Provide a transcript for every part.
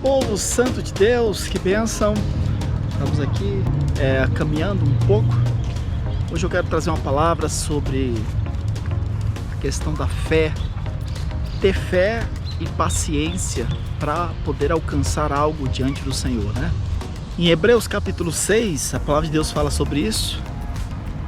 Povo santo de Deus, que bênção! Estamos aqui caminhando um pouco. Hoje eu quero trazer uma palavra sobre a questão da fé. Ter fé e paciência para poder alcançar algo diante do Senhor, né? Em Hebreus capítulo 6, a palavra de Deus fala sobre isso,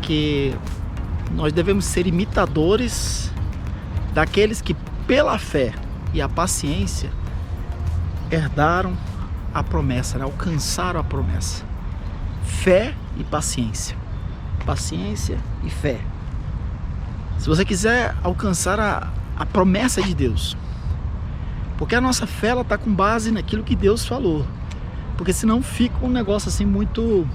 que nós devemos ser imitadores daqueles que pela fé e a paciência herdaram a promessa, né? Alcançaram a promessa. Fé e paciência. Paciência e fé. Se você quiser alcançar a promessa de Deus, porque a nossa fé ela está com base naquilo que Deus falou, porque senão fica um negócio assim muito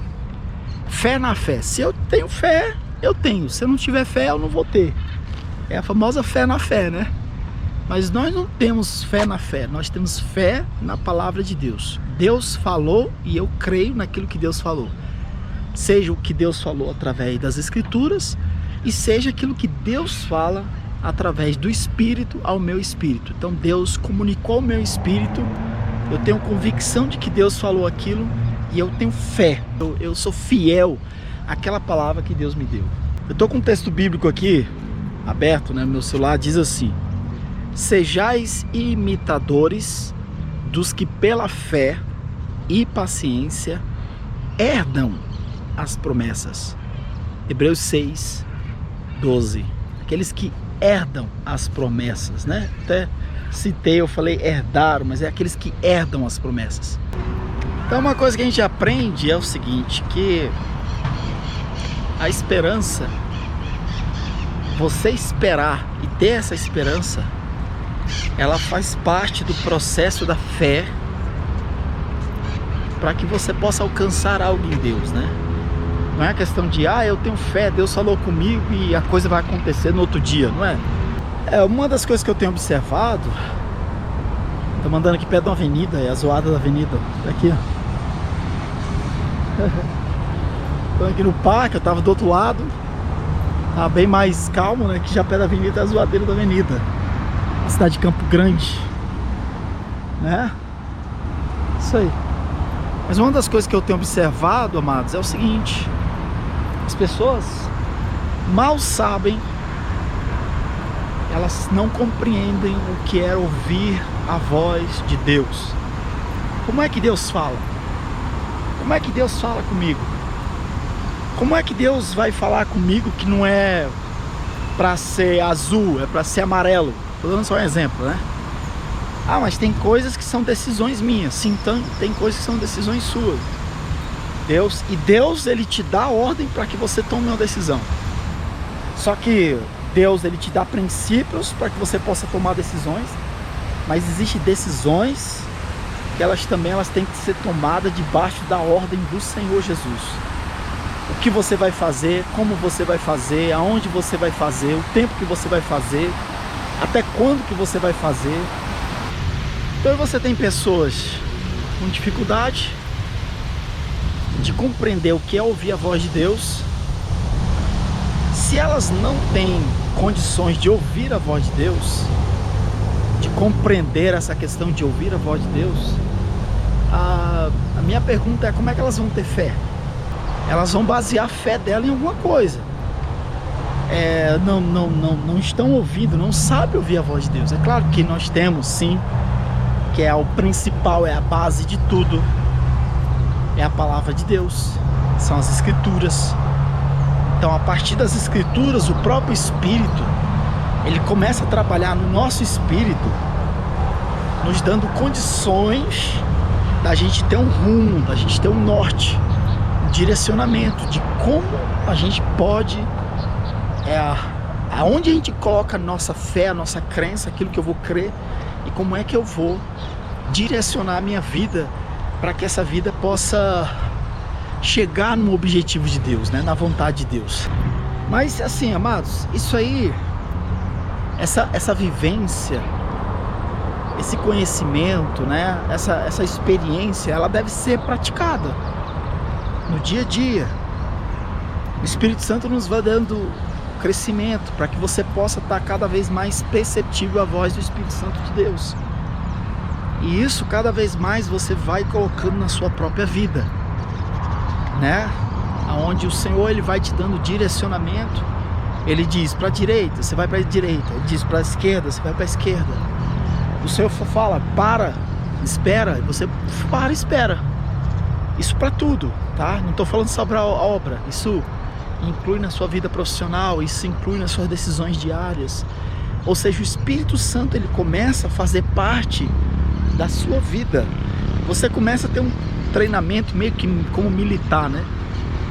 fé na fé. Se eu tenho fé, eu tenho. Se eu não tiver fé, eu não vou ter. É a famosa fé na fé, né? Mas nós não temos fé na fé, nós temos fé na palavra de Deus. Deus falou e eu creio naquilo que Deus falou. Seja o que Deus falou através das Escrituras e seja aquilo que Deus fala através do Espírito ao meu espírito. Então Deus comunicou ao meu espírito, eu tenho convicção de que Deus falou aquilo e eu tenho fé. Eu sou fiel àquela palavra que Deus me deu. Eu estou com um texto bíblico aqui, aberto, né, no meu celular, diz assim: sejais imitadores dos que pela fé e paciência herdam as promessas. Hebreus 6, 12. Aqueles que herdam as promessas, né? Até citei, eu falei herdaram, mas é aqueles que herdam as promessas. Então uma coisa que a gente aprende é o seguinte, que a esperança, você esperar e ter essa esperança, ela faz parte do processo da fé para que você possa alcançar algo em Deus, né? Não é questão de, eu tenho fé, Deus falou comigo e a coisa vai acontecer no outro dia, não é? Uma das coisas que eu tenho observado, tô mandando aqui perto de uma avenida, é a zoada da avenida, aqui, ó. Tô aqui no parque, eu tava do outro lado, tá bem mais calmo, né? Que já perto da avenida é a zoadeira da avenida. A cidade de Campo Grande, né? Isso aí. Mas uma das coisas que eu tenho observado, amados, é o seguinte: as pessoas mal sabem, elas não compreendem o que é ouvir a voz de Deus. Como é que Deus fala? Como é que Deus fala comigo? Como é que Deus vai falar comigo que não é para ser azul, é para ser amarelo? Estou dando só um exemplo, né? Mas tem coisas que são decisões minhas. Sim, tem coisas que são decisões suas. Deus, ele te dá ordem para que você tome uma decisão. Só que Deus, ele te dá princípios para que você possa tomar decisões. Mas existem decisões que elas têm que ser tomadas debaixo da ordem do Senhor Jesus. O que você vai fazer, como você vai fazer, aonde você vai fazer, o tempo que você vai fazer, até quando que você vai fazer. Então você tem pessoas com dificuldade de compreender o que é ouvir a voz de Deus. Se elas não têm condições de ouvir a voz de Deus, de compreender essa questão de ouvir a voz de Deus, a minha pergunta é: como é que elas vão ter fé? Elas vão basear a fé dela em alguma coisa. Não estão ouvindo, não sabem ouvir a voz de Deus. É claro que nós temos sim, que é o principal, é a base de tudo, é a palavra de Deus, são as Escrituras. Então a partir das Escrituras, o próprio Espírito, ele começa a trabalhar no nosso espírito, nos dando condições da gente ter um rumo, da gente ter um norte, um direcionamento de como a gente pode, aonde a gente coloca a nossa fé, a nossa crença, aquilo que eu vou crer, e como é que eu vou direcionar a minha vida para que essa vida possa chegar no objetivo de Deus, né? Na vontade de Deus. Mas assim, amados, isso aí, essa vivência, esse conhecimento, né? Essa experiência, ela deve ser praticada no dia a dia. O Espírito Santo nos vai dando crescimento para que você possa estar cada vez mais perceptível a voz do Espírito Santo de Deus. E isso cada vez mais você vai colocando na sua própria vida, né? Onde o Senhor ele vai te dando direcionamento. Ele diz para a direita, você vai para a direita. Ele diz para a esquerda, você vai para a esquerda. O Senhor fala, para, espera. Você para e espera. Isso para tudo, tá? Não estou falando sobre a obra. Isso inclui na sua vida profissional. Isso inclui nas suas decisões diárias. Ou seja, o Espírito Santo ele começa a fazer parte da sua vida. Você começa a ter um treinamento meio que como militar, né?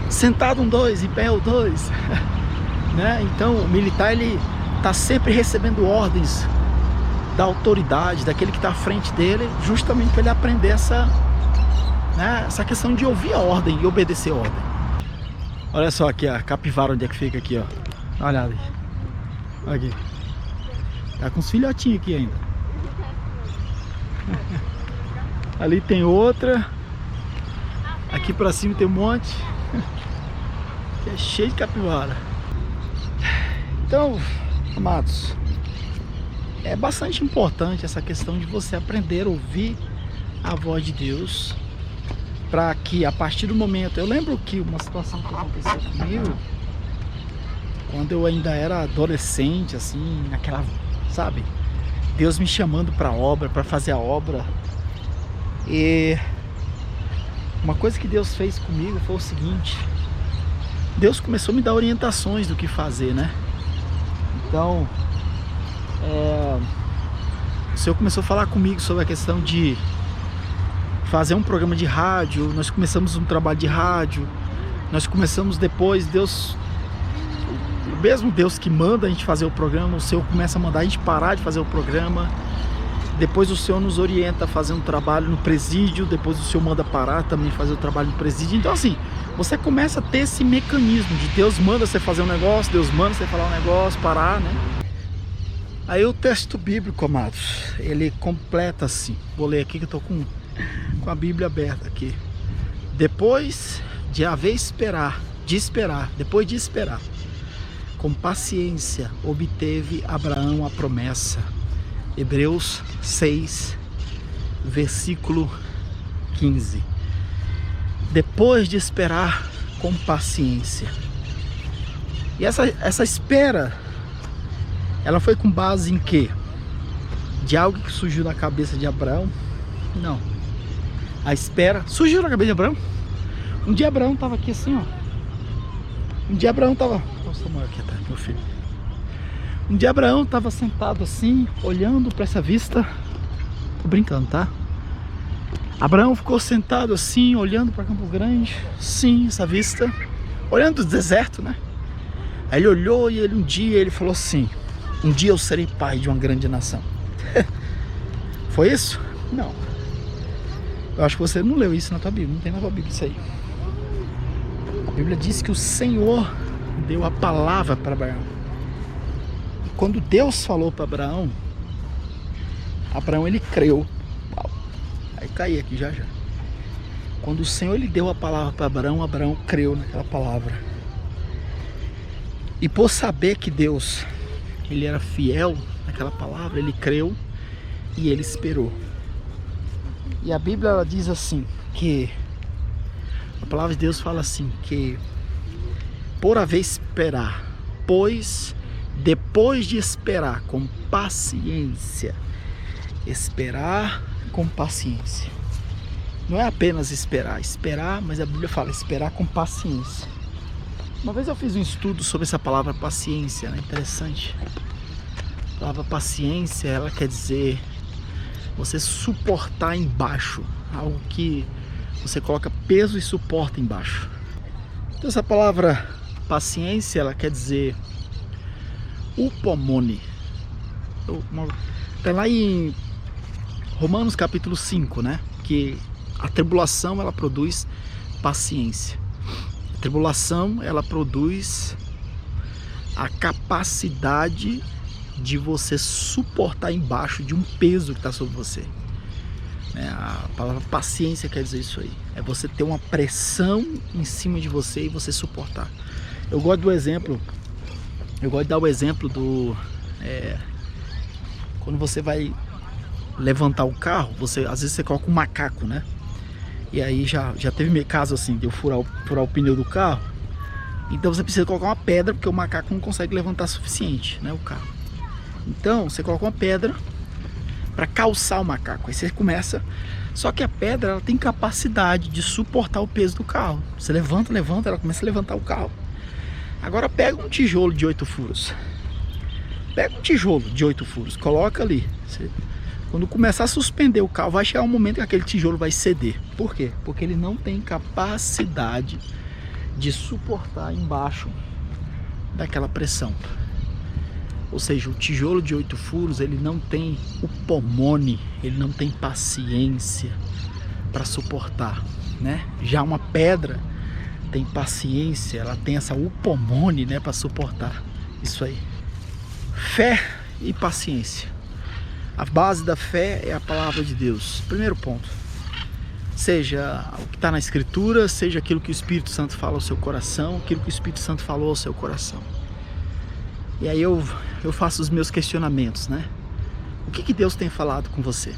Sentado 1, 2, em pé o 2. Né? Então o militar ele está sempre recebendo ordens da autoridade, daquele que está à frente dele, justamente para ele aprender essa questão de ouvir a ordem e obedecer a ordem. Olha só aqui a capivara onde é que fica aqui, ó. Dá uma olhada aí. Olha aqui. Tá com uns filhotinhos aqui ainda. Ali tem outra. Aqui pra cima tem um monte. Que é cheio de capivara. Então, amados, é bastante importante essa questão de você aprender a ouvir a voz de Deus, para que a partir do momento... Eu lembro que uma situação que aconteceu comigo quando eu ainda era adolescente, assim, naquela, sabe, Deus me chamando para a obra, para fazer a obra. E uma coisa que Deus fez comigo foi o seguinte: Deus começou a me dar orientações do que fazer, né? Então, o Senhor começou a falar comigo sobre a questão de fazer um programa de rádio. Nós começamos um trabalho de rádio. Nós começamos depois, Deus, o mesmo Deus que manda a gente fazer o programa, o Senhor começa a mandar a gente parar de fazer o programa. Depois o Senhor nos orienta a fazer um trabalho no presídio. Depois o Senhor manda parar também fazer o trabalho no presídio. Então assim, você começa a ter esse mecanismo de Deus manda você fazer um negócio, Deus manda você falar um negócio, parar, né? Aí o texto bíblico, amados, ele completa assim. Vou ler aqui que eu estou com a Bíblia aberta aqui. Depois de depois de esperar, com paciência obteve Abraão a promessa. Hebreus 6, versículo 15. Depois de esperar com paciência. E essa espera, ela foi com base em quê? De algo que surgiu na cabeça de Abraão? Não. A espera surgiu na cabeça de Abraão. Um dia Abraão estava aqui assim, ó. Um dia Abraão estava... Nossa, maior aqui atrás, meu filho. Um dia Abraão estava sentado assim, olhando para essa vista. Tô brincando, tá? Abraão ficou sentado assim, olhando para Campo Grande. Sim, essa vista. Olhando o deserto, né? Aí ele olhou e um dia ele falou assim: um dia eu serei pai de uma grande nação. Foi isso? Não. Eu acho que você não leu isso na tua Bíblia. Não tem na tua Bíblia isso aí. A Bíblia diz que o Senhor deu a palavra para Abraão. E quando Deus falou para Abraão, Abraão ele creu. Aí caí aqui já. Quando o Senhor ele deu a palavra para Abraão, Abraão creu naquela palavra. E por saber que Deus ele era fiel naquela palavra, ele creu e ele esperou. E a Bíblia ela diz assim, que a palavra de Deus fala assim, que por haver esperar, pois depois de esperar com paciência, esperar com paciência. Não é apenas esperar, mas a Bíblia fala esperar com paciência. Uma vez eu fiz um estudo sobre essa palavra paciência, né? Interessante. A palavra paciência, ela quer dizer você suportar embaixo, algo que você coloca peso e suporta embaixo. Então essa palavra paciência, ela quer dizer upomone. Está lá em Romanos capítulo 5, né? Que a tribulação ela produz paciência. A tribulação ela produz a capacidade de você suportar embaixo de um peso que está sobre você. A palavra paciência quer dizer isso aí. É você ter uma pressão em cima de você e você suportar. Eu gosto do exemplo. Eu gosto de dar o exemplo do... quando você vai levantar o carro, às vezes você coloca um macaco, né? E aí já teve caso assim, de eu furar o pneu do carro. Então você precisa colocar uma pedra, porque o macaco não consegue levantar suficiente, né, o carro. Então você coloca uma pedra para calçar o macaco. Aí você começa... Só que a pedra, ela tem capacidade de suportar o peso do carro. Você levanta, ela começa a levantar o carro. Agora pega um tijolo de 8 furos. Pega um tijolo de 8 furos, coloca ali. Quando começar a suspender o carro, vai chegar um momento que aquele tijolo vai ceder. Por quê? Porque ele não tem capacidade de suportar embaixo daquela pressão. Ou seja, o tijolo de 8 furos, ele não tem o pomone, ele não tem paciência para suportar, né? Já uma pedra tem paciência, ela tem essa upomone, né, para suportar isso aí. Fé e paciência. A base da fé é a palavra de Deus. Primeiro ponto. Seja o que está na Escritura, seja aquilo que o Espírito Santo fala ao seu coração, aquilo que o Espírito Santo falou ao seu coração. E aí eu faço os meus questionamentos, né? O que Deus tem falado com você?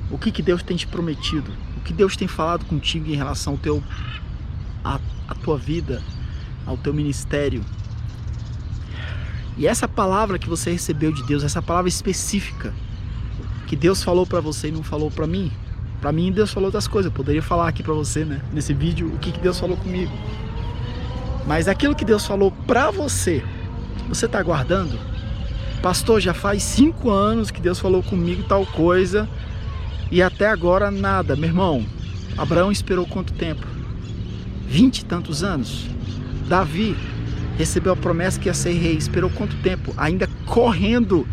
O que Deus tem te prometido? O que Deus tem falado contigo em relação à tua vida, ao teu ministério? E essa palavra que você recebeu de Deus, essa palavra específica que Deus falou para você e não falou para mim, Deus falou outras coisas. Eu poderia falar aqui para você, né, nesse vídeo, o que Deus falou comigo. Mas aquilo que Deus falou para você, você está guardando? Pastor, já faz 5 anos que Deus falou comigo tal coisa e até agora nada. Meu irmão, Abraão esperou quanto tempo? 20 e tantos anos. Davi recebeu a promessa que ia ser rei, esperou quanto tempo? Ainda correndo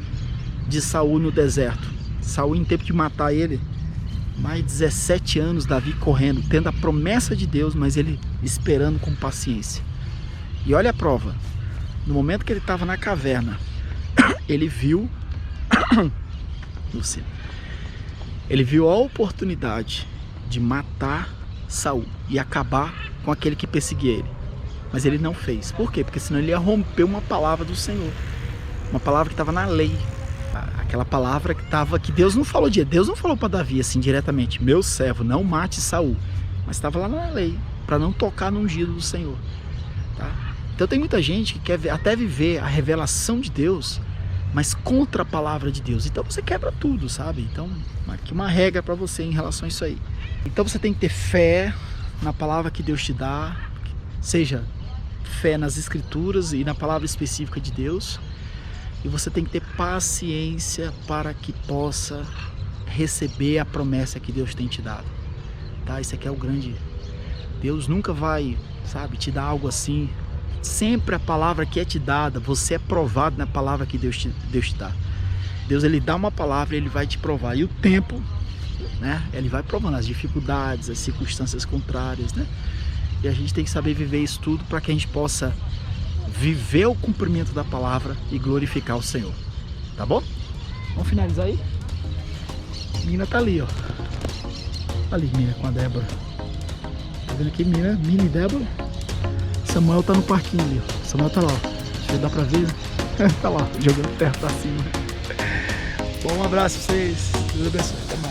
de Saul no deserto. Saul, em tempo de matar ele, mais de 17 anos Davi correndo, tendo a promessa de Deus, mas ele esperando com paciência. E olha a prova. No momento que ele estava na caverna, ele viu ele viu a oportunidade de matar Saul e acabar com aquele que perseguia ele. Mas ele não fez. Por quê? Porque senão ele ia romper uma palavra do Senhor. Uma palavra que estava na lei. Aquela palavra que Deus não falou Deus não falou para Davi assim diretamente: meu servo, não mate Saul. Mas estava lá na lei, para não tocar no ungido do Senhor. Tá? Então tem muita gente que quer até viver a revelação de Deus, mas contra a palavra de Deus. Então você quebra tudo, sabe? Então aqui uma regra para você em relação a isso aí. Então você tem que ter fé na palavra que Deus te dá, seja fé nas Escrituras e na palavra específica de Deus. E você tem que ter paciência para que possa receber a promessa que Deus tem te dado. Tá? Isso aqui é o grande... Deus nunca vai, sabe, te dar algo assim. Sempre a palavra que é te dada, você é provado na palavra que Deus te dá. Deus, ele dá uma palavra e ele vai te provar. E o tempo, né, ele vai provando as dificuldades, as circunstâncias contrárias, né? E a gente tem que saber viver isso tudo para que a gente possa viver o cumprimento da palavra e glorificar o Senhor. Tá bom? Vamos finalizar aí? A menina tá ali, ó. Ali, menina com a Débora. Tá vendo aqui, menina? Mini Débora. Samuel tá no parquinho ali, ó. Samuel tá lá, ó. Deixa eu ver, dá pra ver. Tá lá, jogando terra pra cima. Bom, um abraço pra vocês. Deus abençoe. Até mais.